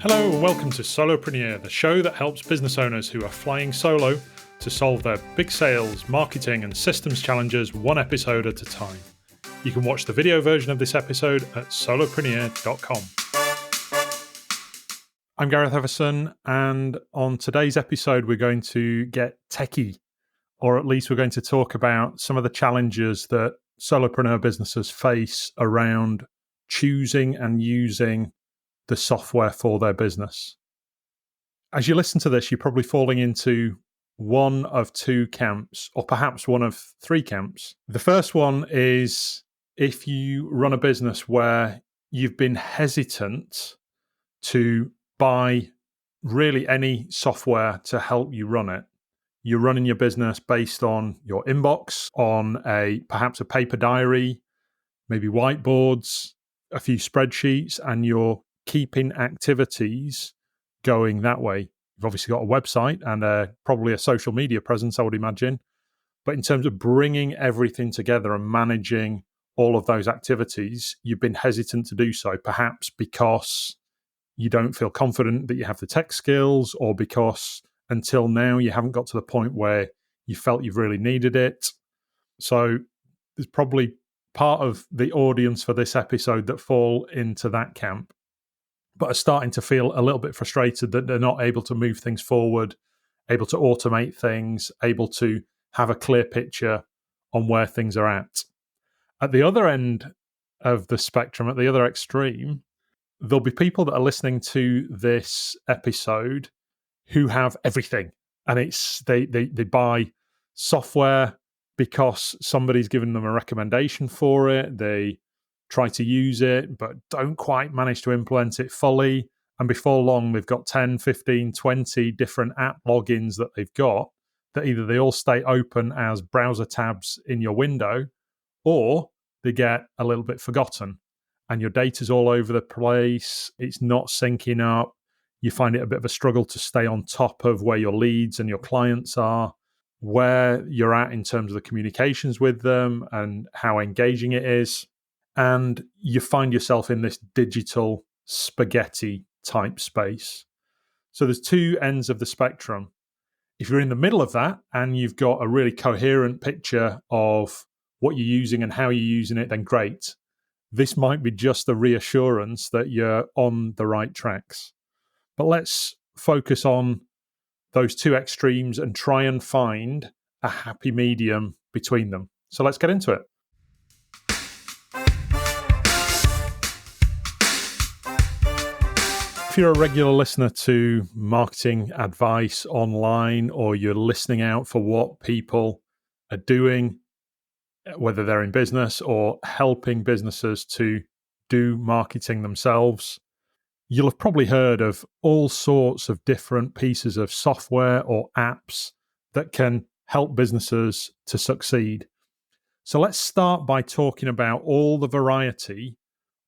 Hello and welcome to Solopreneur, the show that helps business owners who are flying solo to solve their big sales, marketing and systems challenges one episode at a time. You can watch the video version of this episode at solopreneur.com. I'm Gareth Everson, and on today's episode we're going to get techie, or at least we're going to talk about some of the challenges that solopreneur businesses face around choosing and using the software for their business. As you listen to this, you're probably falling into one of two camps, or perhaps one of three camps. The first one is if you run a business where you've been hesitant to buy really any software to help you run it. You're running your business based on your inbox, on perhaps a paper diary, maybe whiteboards, a few spreadsheets, and you're keeping activities going that way. You've obviously got a website and probably a social media presence, I would imagine. But in terms of bringing everything together and managing all of those activities, you've been hesitant to do so, perhaps because you don't feel confident that you have the tech skills, or because until now you haven't got to the point where you felt you've really needed it. So there's probably part of the audience for this episode that fall into that camp, but are starting to feel a little bit frustrated that they're not able to move things forward, able to automate things, able to have a clear picture on where things are at. At the other end of the spectrum, at the other extreme, there'll be people that are listening to this episode who have everything. And it's they buy software because somebody's given them a recommendation for it. They try to use it, but don't quite manage to implement it fully. And before long, they've got 10, 15, 20 different app logins that they've got that either they all stay open as browser tabs in your window, or they get a little bit forgotten. And your data's all over the place. It's not syncing up. You find it a bit of a struggle to stay on top of where your leads and your clients are, where you're at in terms of the communications with them and how engaging it is. And you find yourself in this digital spaghetti type space. So there's two ends of the spectrum. If you're in the middle of that and you've got a really coherent picture of what you're using and how you're using it, then great. This might be just a reassurance that you're on the right tracks. But let's focus on those two extremes and try and find a happy medium between them. So let's get into it. If you're a regular listener to marketing advice online, or you're listening out for what people are doing, whether they're in business or helping businesses to do marketing themselves, you'll have probably heard of all sorts of different pieces of software or apps that can help businesses to succeed. So let's start by talking about all the variety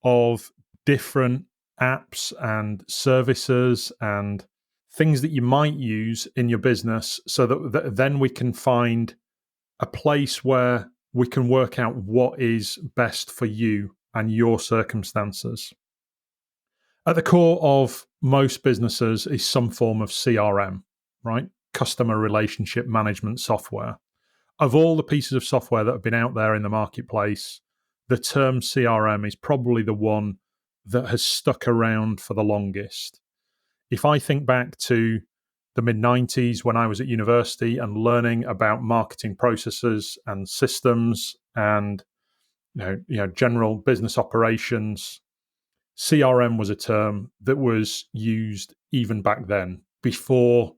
of different apps and services and things that you might use in your business, so that then we can find a place where we can work out what is best for you and your circumstances. At the core of most businesses is some form of CRM, right? Customer relationship management software. Of all the pieces of software that have been out there in the marketplace, the term CRM is probably the one that has stuck around for the longest. If I think back to the mid-90s when I was at university and learning about marketing processes and systems and general business operations, CRM was a term that was used even back then, before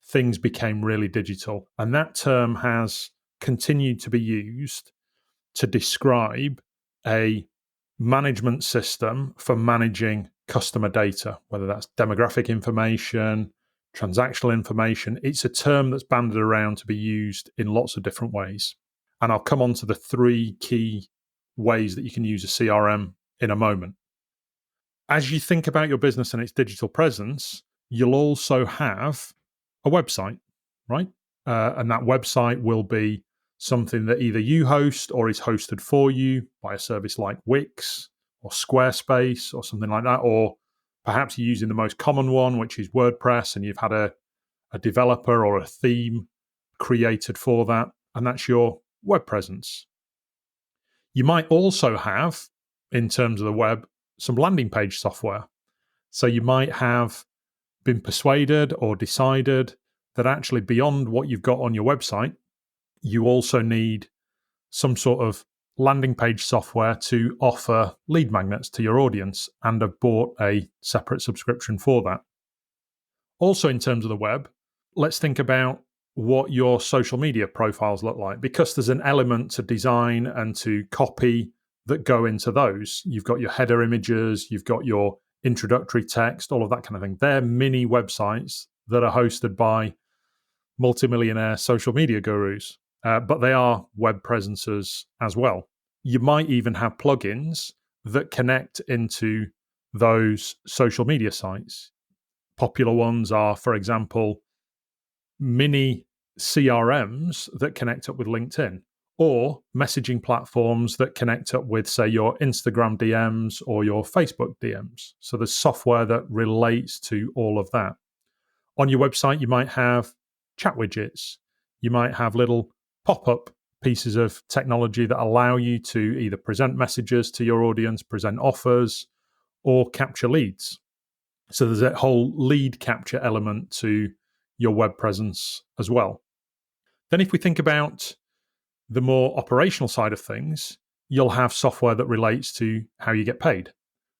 things became really digital. And that term has continued to be used to describe a management system for managing customer data, whether that's demographic information, transactional information. It's a term that's banded around to be used in lots of different ways. And I'll come on to the three key ways that you can use a CRM in a moment. As you think about your business and its digital presence, you'll also have a website, right? And that website will be something that either you host or is hosted for you by a service like Wix or Squarespace or something like that, or Perhaps you're using the most common one, which is WordPress, and you've had a developer or a theme created for that, and that's your web presence. You might also have, in terms of the web, some landing page software. So you might have been persuaded or decided that actually beyond what you've got on your website, you also need some sort of landing page software to offer lead magnets to your audience and have bought a separate subscription for that. Also, in terms of the web, let's think about what your social media profiles look like, because there's an element to design and to copy that go into those. You've got your header images, you've got your introductory text, all of that kind of thing. They're mini websites that are hosted by multimillionaire social media gurus, but they are web presences as well. You might even have plugins that connect into those social media sites. Popular ones are, for example, mini CRMs that connect up with LinkedIn, or messaging platforms that connect up with, say, your Instagram DMs or your Facebook DMs. So there's software that relates to all of that. On your website, you might have chat widgets. You might have little pop-up pieces of technology that allow you to either present messages to your audience, present offers, or capture leads. So there's a whole lead capture element to your web presence as well. Then if we think about the more operational side of things, you'll have software that relates to how you get paid.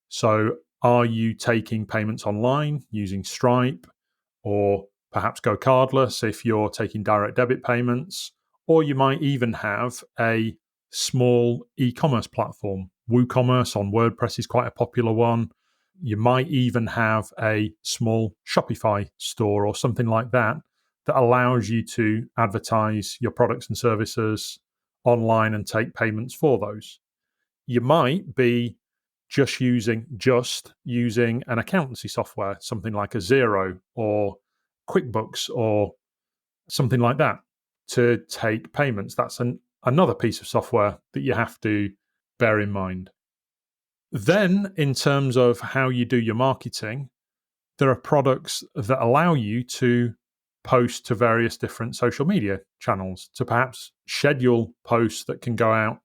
So are you taking payments online using Stripe, or perhaps go cardless if you're taking direct debit payments? Or you might even have a small e-commerce platform. WooCommerce on WordPress is quite a popular one. You might even have a small Shopify store or something like that that allows you to advertise your products and services online and take payments for those. You might be just using an accountancy software, something like a Xero or QuickBooks or something like that, to take payments. That's another piece of software that you have to bear in mind. Then, in terms of how you do your marketing, there are products that allow you to post to various different social media channels, to perhaps schedule posts that can go out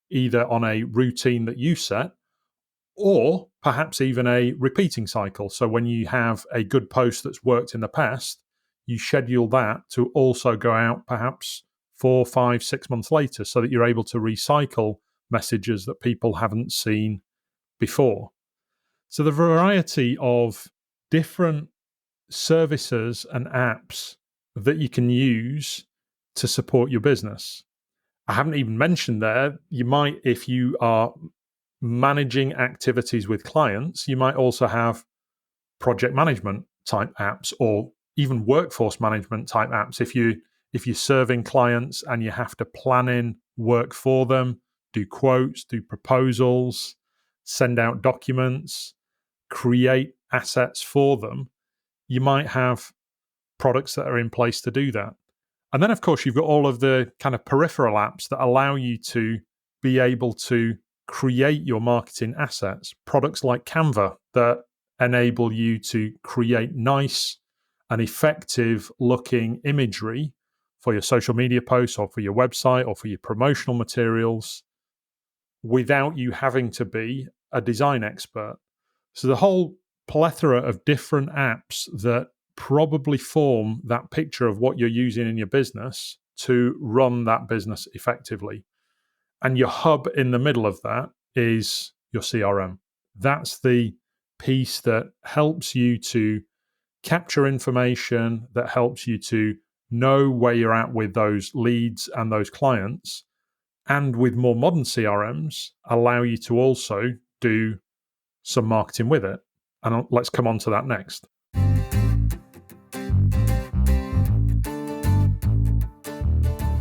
either on a routine that you set, or perhaps even a repeating cycle. So when you have a good post that's worked in the past, you schedule that to also go out perhaps 4, 5, 6 months later, so that you're able to recycle messages that people haven't seen before. So the variety of different services and apps that you can use to support your business. I haven't even mentioned there, you might, if you are managing activities with clients, you might also have project management type apps, or even workforce management type apps. If you're serving clients and you have to plan in work for them, do quotes, do proposals, send out documents, create assets for them, you might have products that are in place to do that. And then, of course, you've got all of the kind of peripheral apps that allow you to be able to create your marketing assets. Products like Canva that enable you to create nice and effective looking imagery for your social media posts or for your website or for your promotional materials without you having to be a design expert. So the whole plethora of different apps that probably form that picture of what you're using in your business to run that business effectively. And your hub in the middle of that is your CRM. That's the piece that helps you to capture information, that helps you to know where you're at with those leads and those clients. And with more modern CRMs, allow you to also do some marketing with it. And let's come on to that next.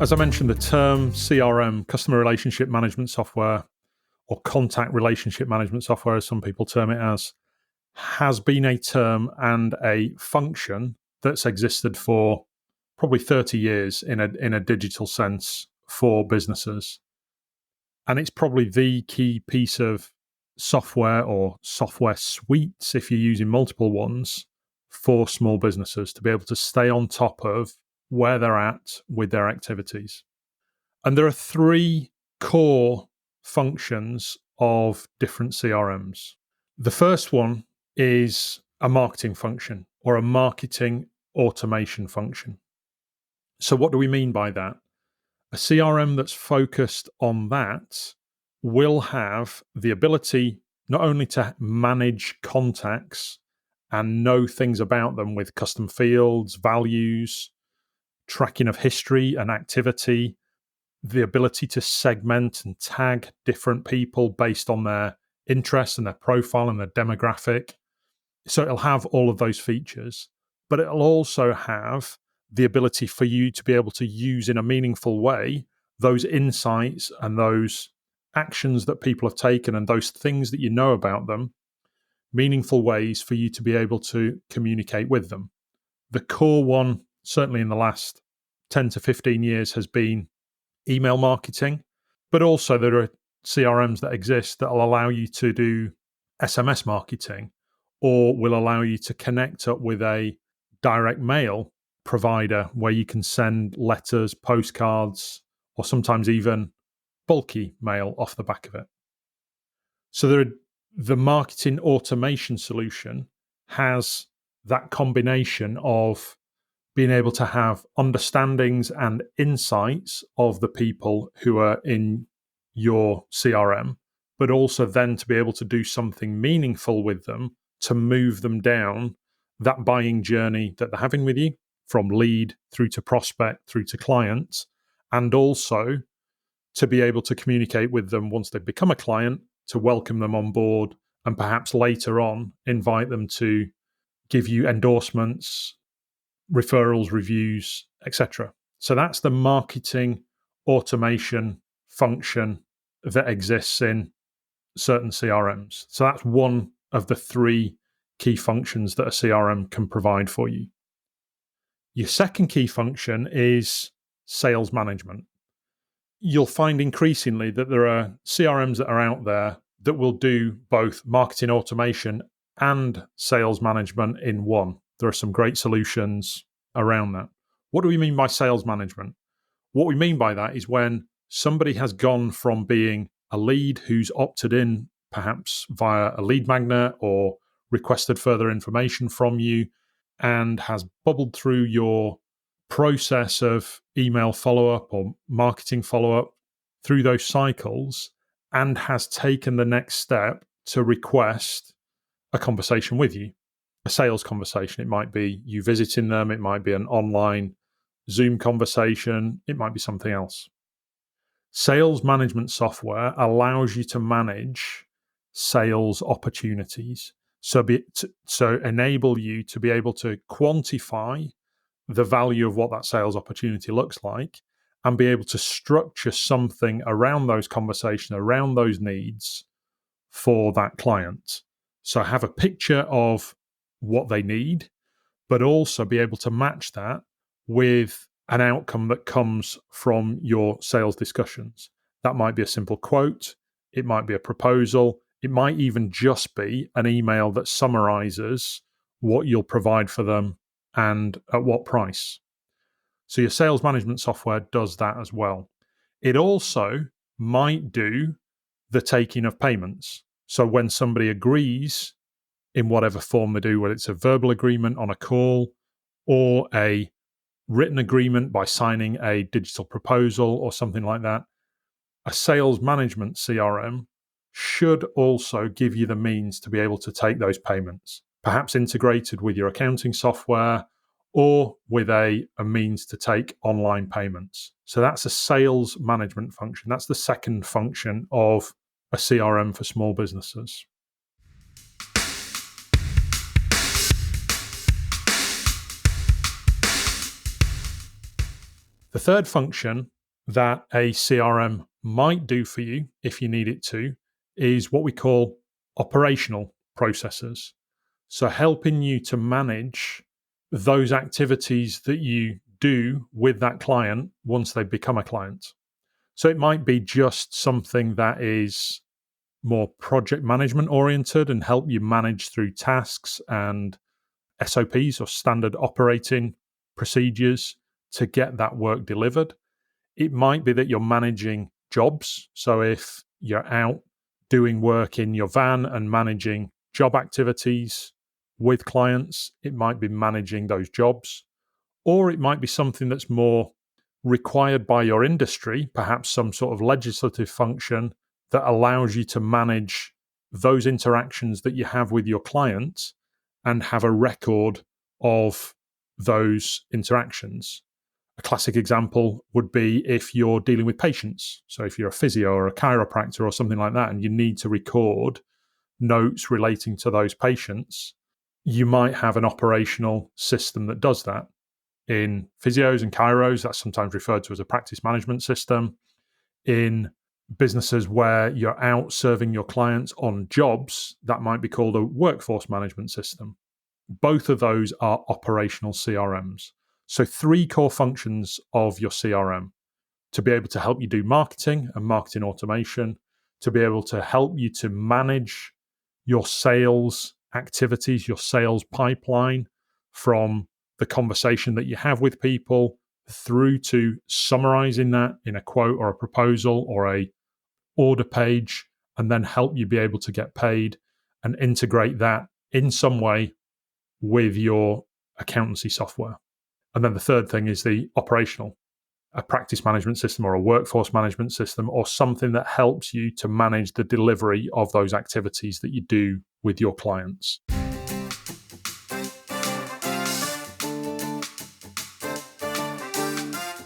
As I mentioned, the term CRM, customer relationship management software, or contact relationship management software, as some people term it as, has been a term and a function that's existed for probably 30 years in a digital sense for businesses. And it's probably the key piece of software or software suites, if you're using multiple ones, for small businesses to be able to stay on top of where they're at with their activities. And there are three core functions of different CRMs. The first one is a marketing function or a marketing automation function. So what do we mean by that? A CRM that's focused on that will have the ability not only to manage contacts and know things about them with custom fields, values, tracking of history and activity, the ability to segment and tag different people based on their interests and their profile and their demographic. So it'll have all of those features, but it'll also have the ability for you to be able to use in a meaningful way those insights and those actions that people have taken and those things that you know about them, meaningful ways for you to be able to communicate with them. The core one, certainly in the last 10 to 15 years, has been email marketing, but also there are CRMs that exist that will allow you to do SMS marketing or will allow you to connect up with a direct mail provider where you can send letters, postcards, or sometimes even bulky mail off the back of it. So the marketing automation solution has that combination of being able to have understandings and insights of the people who are in your CRM, but also then to be able to do something meaningful with them to move them down that buying journey that they're having with you, from lead through to prospect, through to client, and also to be able to communicate with them once they've become a client, to welcome them on board, and perhaps later on invite them to give you endorsements, referrals, reviews, etc. So that's the marketing automation function that exists in certain CRMs. So that's one of the three key functions that a CRM can provide for you. Your second key function is sales management. You'll find increasingly that there are CRMs that are out there that will do both marketing automation and sales management in one. There are some great solutions around that. What do we mean by sales management? What we mean by that is when somebody has gone from being a lead who's opted in perhaps via a lead magnet or requested further information from you and has bubbled through your process of email follow-up or marketing follow-up through those cycles and has taken the next step to request a conversation with you, a sales conversation. It might be you visiting them, it might be an online Zoom conversation, it might be something else. Sales management software allows you to manage sales opportunities. So enable you to be able to quantify the value of what that sales opportunity looks like and be able to structure something around those conversations, around those needs for that client. So have a picture of what they need, but also be able to match that with an outcome that comes from your sales discussions. That might be a simple quote, it might be a proposal, it might even just be an email that summarizes what you'll provide for them and at what price. So your sales management software does that as well. It also might do the taking of payments. So when somebody agrees in whatever form they do, whether it's a verbal agreement on a call or a written agreement by signing a digital proposal or something like that, a sales management CRM should also give you the means to be able to take those payments, perhaps integrated with your accounting software or with a means to take online payments. So that's a sales management function. That's the second function of a CRM for small businesses. The third function that a CRM might do for you, if you need it to, is what we call operational processes. So helping you to manage those activities that you do with that client once they become a client. So it might be just something that is more project management oriented and help you manage through tasks and SOPs or standard operating procedures to get that work delivered. It might be that you're managing jobs. So if you're out doing work in your van and managing job activities with clients, it might be managing those jobs. Or it might be something that's more required by your industry, perhaps some sort of legislative function that allows you to manage those interactions that you have with your clients and have a record of those interactions. A classic example would be if you're dealing with patients. So if you're a physio or a chiropractor or something like that, and you need to record notes relating to those patients, you might have an operational system that does that. In physios and chiros, that's sometimes referred to as a practice management system. In businesses where you're out serving your clients on jobs, that might be called a workforce management system. Both of those are operational CRMs. So 3 core functions of your CRM: to be able to help you do marketing and marketing automation, to be able to help you to manage your sales activities, your sales pipeline, from the conversation that you have with people through to summarizing that in a quote or a proposal or a order page, and then help you be able to get paid and integrate that in some way with your accountancy software. And then the third thing is the operational, a practice management system or a workforce management system, or something that helps you to manage the delivery of those activities that you do with your clients.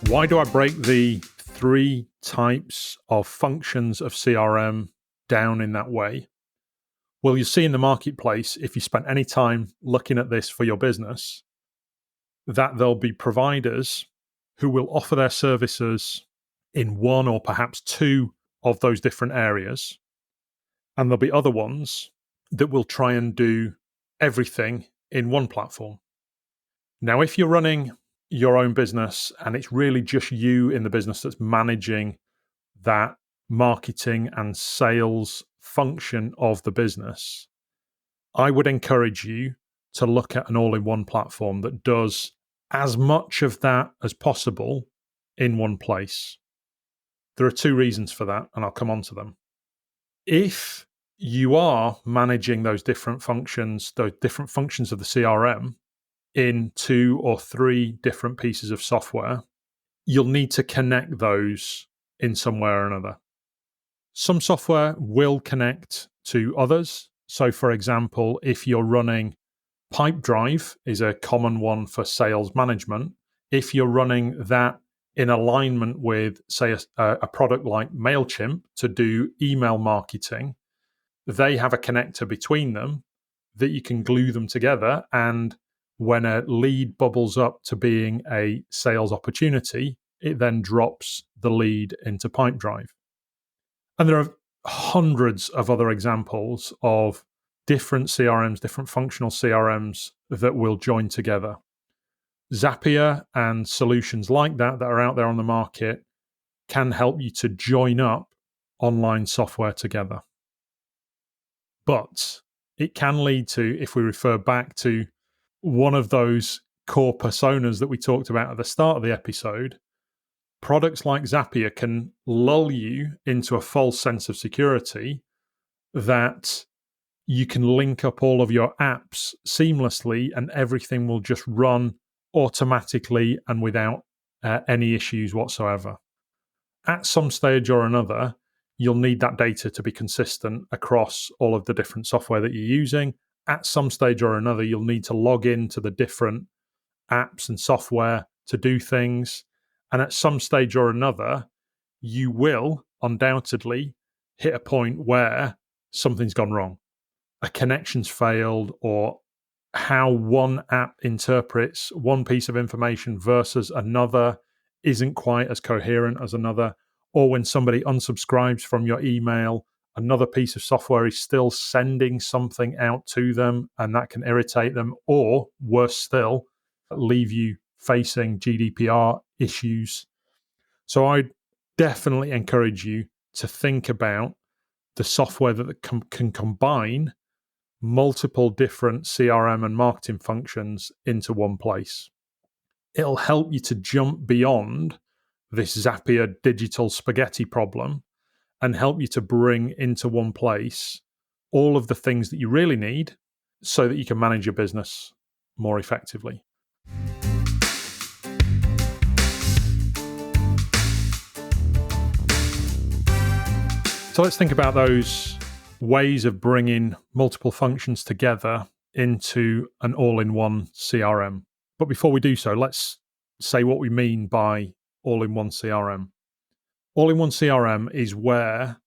Why do I break the 3 types of functions of CRM down in that way? Well, you see in the marketplace, if you spent any time looking at this for your business, that there'll be providers who will offer their services in 1 or perhaps 2 of those different areas. And there'll be other ones that will try and do everything in one platform. Now, if you're running your own business and it's really just you in the business that's managing that marketing and sales function of the business, I would encourage you to look at an all-in-one platform that does as much of that as possible in one place. There are 2 reasons for that, and I'll come on to them. If you are managing those different functions of the CRM in 2 or 3 different pieces of software, you'll need to connect those in some way or another. Some software will connect to others. So, for example, if you're running Pipedrive, is a common one for sales management. If you're running that in alignment with, say, a product like MailChimp to do email marketing, they have a connector between them that you can glue them together. And when a lead bubbles up to being a sales opportunity, it then drops the lead into Pipedrive. And there are hundreds of other examples of different CRMs, different functional CRMs that will join together. Zapier and solutions like that are out there on the market can help you to join up online software together. But it can lead to, if we refer back to one of those core personas that we talked about at the start of the episode, products like Zapier can lull you into a false sense of security that you can link up all of your apps seamlessly and everything will just run automatically and without any issues whatsoever. At some stage or another, you'll need that data to be consistent across all of the different software that you're using. At some stage or another, you'll need to log into the different apps and software to do things. And at some stage or another, you will undoubtedly hit a point where something's gone wrong. A connection's failed, or how one app interprets one piece of information versus another isn't quite as coherent as another. Or when somebody unsubscribes from your email, another piece of software is still sending something out to them, and that can irritate them, or worse still, leave you facing GDPR issues. So I definitely encourage you to think about the software that can combine multiple different CRM and marketing functions into one place. It'll help you to jump beyond this Zapier digital spaghetti problem and help you to bring into one place all of the things that you really need so that you can manage your business more effectively. So let's think about those ways of bringing multiple functions together into an all-in-one CRM. But before we do so, let's say what we mean by all-in-one CRM. All-in-one CRM is where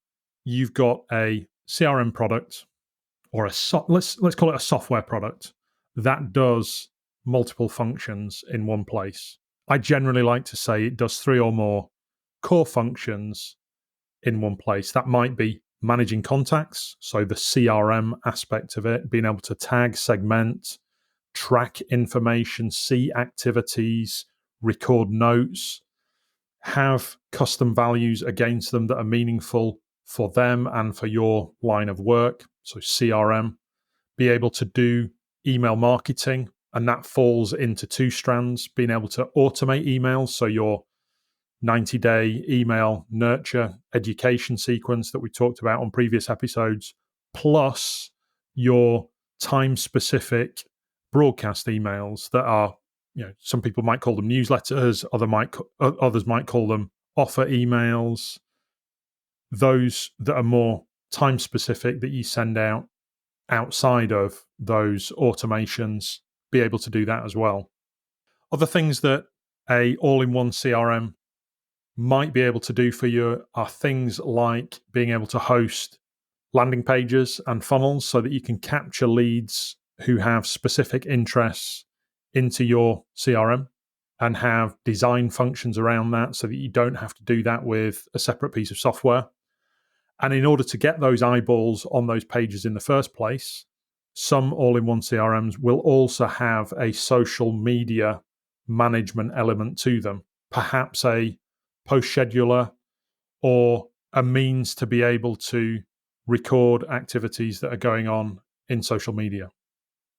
you've got a CRM product or let's call it a software product that does multiple functions in one place. I generally like to say it does 3 or more core functions in one place. That might be managing contacts, so the CRM aspect of it, being able to tag, segment, track information, see activities, record notes, have custom values against them that are meaningful for them and for your line of work, so CRM, be able to do email marketing, and that falls into 2 strands, being able to automate emails, so your 90-day email nurture education sequence that we talked about on previous episodes, plus your time-specific broadcast emails that are, some people might call them newsletters, others might call them offer emails, those that are more time-specific that you send out outside of those automations, be able to do that as well. Other things that a all-in-one CRM might be able to do for you are things like being able to host landing pages and funnels so that you can capture leads who have specific interests into your CRM and have design functions around that so that you don't have to do that with a separate piece of software. And in order to get those eyeballs on those pages in the first place, some all-in-one CRMs will also have a social media management element to them, perhaps a post scheduler or a means to be able to record activities that are going on in social media.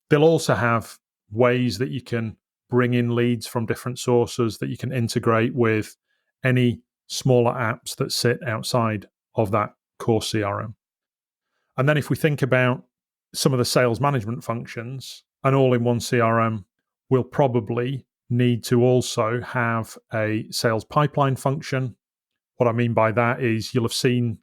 They'll also have ways that you can bring in leads from different sources that you can integrate with any smaller apps that sit outside of that core CRM. And then if we think about some of the sales management functions, an all-in-one CRM will probably need to also have a sales pipeline function. What I mean by that is you'll have seen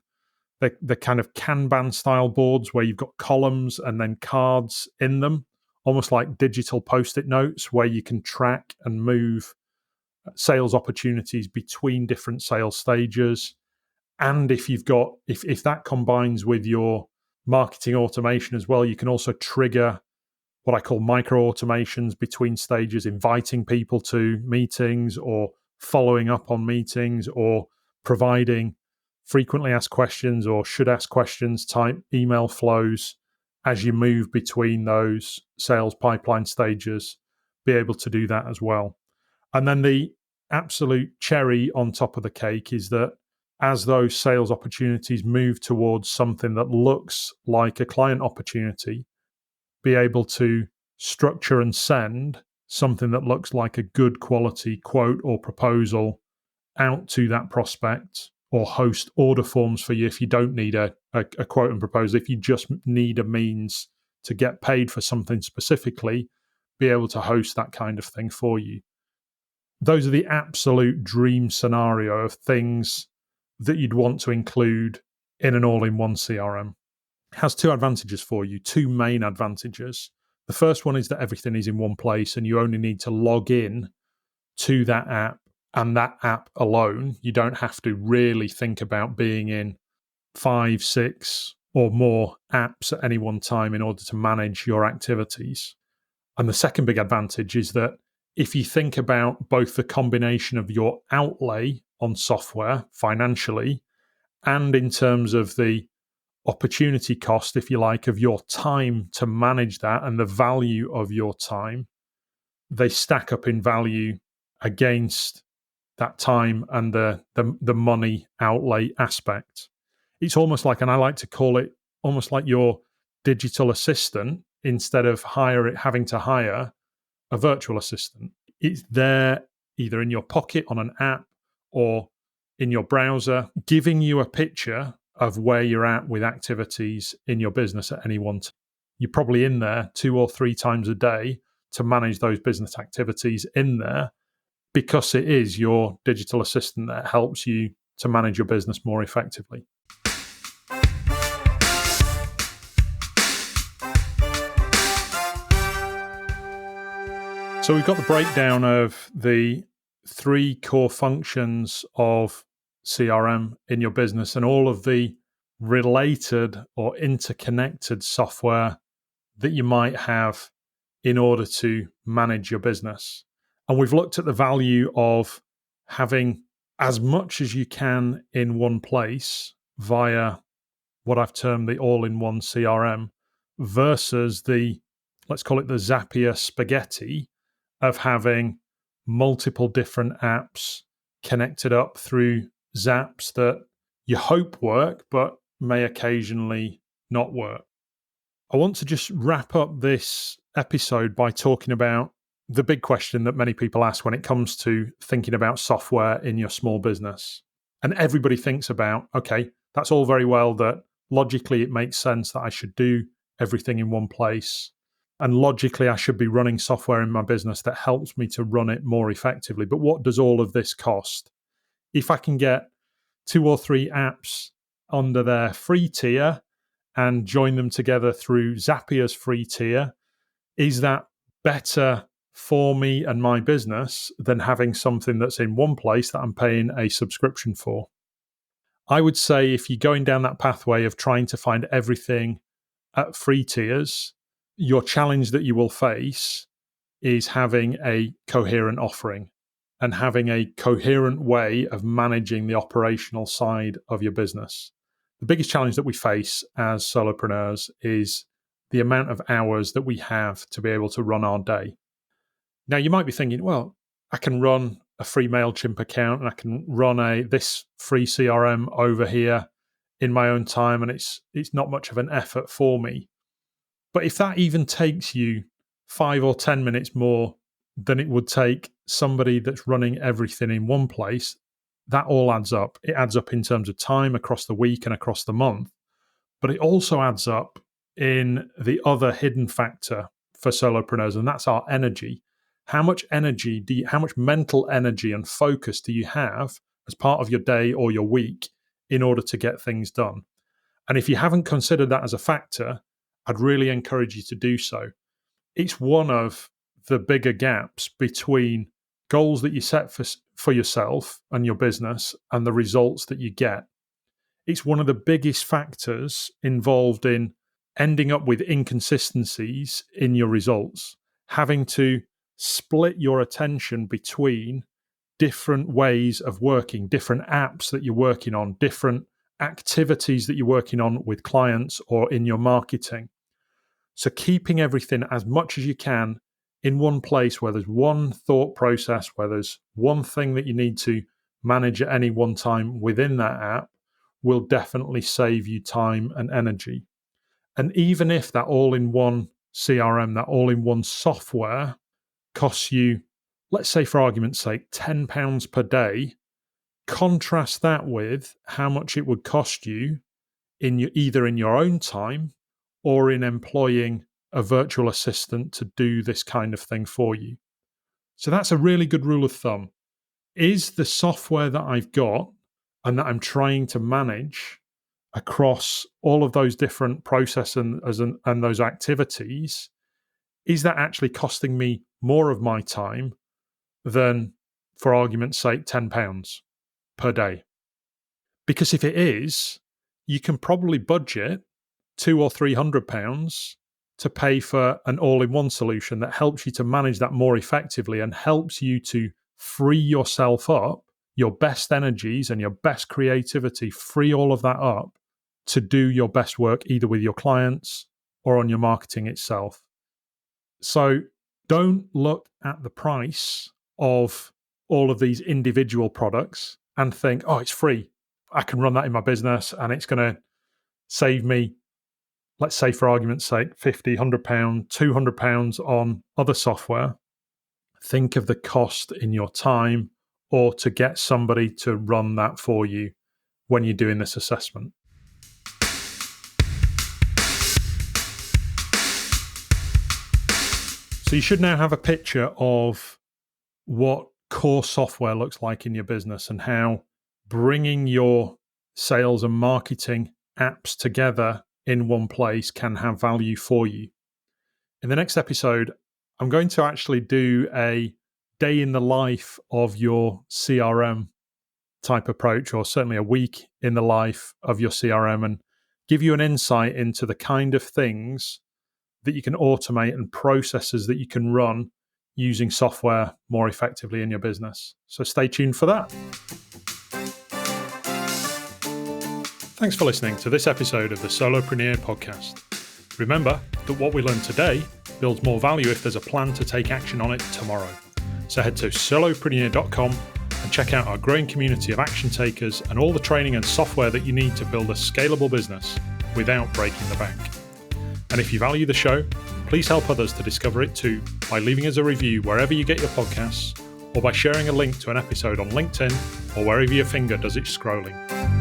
the kind of Kanban style boards where you've got columns and then cards in them, almost like digital post-it notes where you can track and move sales opportunities between different sales stages. And if that combines with your marketing automation as well, you can also trigger what I call micro automations between stages, inviting people to meetings or following up on meetings or providing frequently asked questions or should ask questions type email flows as you move between those sales pipeline stages, be able to do that as well. And then the absolute cherry on top of the cake is that as those sales opportunities move towards something that looks like a client opportunity, be able to structure and send something that looks like a good quality quote or proposal out to that prospect, or host order forms for you if you don't need a quote and proposal. If you just need a means to get paid for something specifically, be able to host that kind of thing for you. Those are the absolute dream scenario of things that you'd want to include in an all-in-one CRM. It has 2 advantages for you, 2 main advantages. The first one is that everything is in one place and you only need to log in to that app and that app alone. You don't have to really think about being in 5, 6 or more apps at any one time in order to manage your activities. And the second big advantage is that if you think about both the combination of your outlay on software financially and in terms of the opportunity cost, if you like, of your time to manage that and the value of your time, they stack up in value against that time and the money outlay aspect. It's almost like, and I like to call it almost like your digital assistant instead of having to hire a virtual assistant. It's there either in your pocket on an app or in your browser, giving you a picture of where you're at with activities in your business at any one time. You're probably in there 2 or 3 times a day to manage those business activities in there, because it is your digital assistant that helps you to manage your business more effectively. So we've got the breakdown of the 3 core functions of CRM in your business and all of the related or interconnected software that you might have in order to manage your business. And we've looked at the value of having as much as you can in one place via what I've termed the all-in-one CRM versus the, let's call it the Zapier spaghetti of having multiple different apps connected up through Zaps that you hope work, but may occasionally not work. I want to just wrap up this episode by talking about the big question that many people ask when it comes to thinking about software in your small business. And everybody thinks about, okay, that's all very well that logically it makes sense that I should do everything in one place. And logically, I should be running software in my business that helps me to run it more effectively. But what does all of this cost? If I can get 2 or 3 apps under their free tier and join them together through Zapier's free tier, is that better for me and my business than having something that's in one place that I'm paying a subscription for? I would say if you're going down that pathway of trying to find everything at free tiers, your challenge that you will face is having a coherent offering and having a coherent way of managing the operational side of your business. The biggest challenge that we face as solopreneurs is the amount of hours that we have to be able to run our day. Now, you might be thinking, well, I can run a free MailChimp account and I can run this free CRM over here in my own time, and it's not much of an effort for me. But if that even takes you 5 or 10 minutes more than it would take somebody that's running everything in one place, that all adds up. It adds up in terms of time across the week and across the month, but it also adds up in the other hidden factor for solopreneurs, and that's our energy. How much energy how much mental energy and focus do you have as part of your day or your week in order to get things done? And if you haven't considered that as a factor, I'd really encourage you to do so. It's one of the bigger gaps between goals that you set for yourself and your business and the results that you get. It's one of the biggest factors involved in ending up with inconsistencies in your results, having to split your attention between different ways of working, different apps that you're working on, different activities that you're working on with clients or in your marketing. So keeping everything as much as you can in one place where there's one thought process, where there's one thing that you need to manage at any one time within that app will definitely save you time and energy. And even if that all-in-one CRM, that all-in-one software costs you, let's say for argument's sake, £10 per day, contrast that with how much it would cost you either in your own time or in employing a virtual assistant to do this kind of thing for you. So that's a really good rule of thumb. Is the software that I've got and that I'm trying to manage across all of those different processes and those activities, is that actually costing me more of my time than, for argument's sake, £10 per day? Because if it is, you can probably budget £200 or £300 to pay for an all-in-one solution that helps you to manage that more effectively and helps you to free yourself up, your best energies and your best creativity, free all of that up to do your best work either with your clients or on your marketing itself. So don't look at the price of all of these individual products and think, oh, it's free. I can run that in my business and it's going to save me, let's say for argument's sake, £50, £100, £200 on other software. Think of the cost in your time or to get somebody to run that for you when you're doing this assessment. So you should now have a picture of what core software looks like in your business and how bringing your sales and marketing apps together in one place can have value for you. In the next episode, I'm going to actually do a day in the life of your CRM type approach, or certainly a week in the life of your CRM, and give you an insight into the kind of things that you can automate and processes that you can run using software more effectively in your business. So stay tuned for that. Thanks for listening to this episode of the Solopreneur podcast. Remember that what we learned today builds more value if there's a plan to take action on it tomorrow. So head to solopreneur.com and check out our growing community of action takers and all the training and software that you need to build a scalable business without breaking the bank. And if you value the show, please help others to discover it too by leaving us a review wherever you get your podcasts or by sharing a link to an episode on LinkedIn or wherever your finger does its scrolling.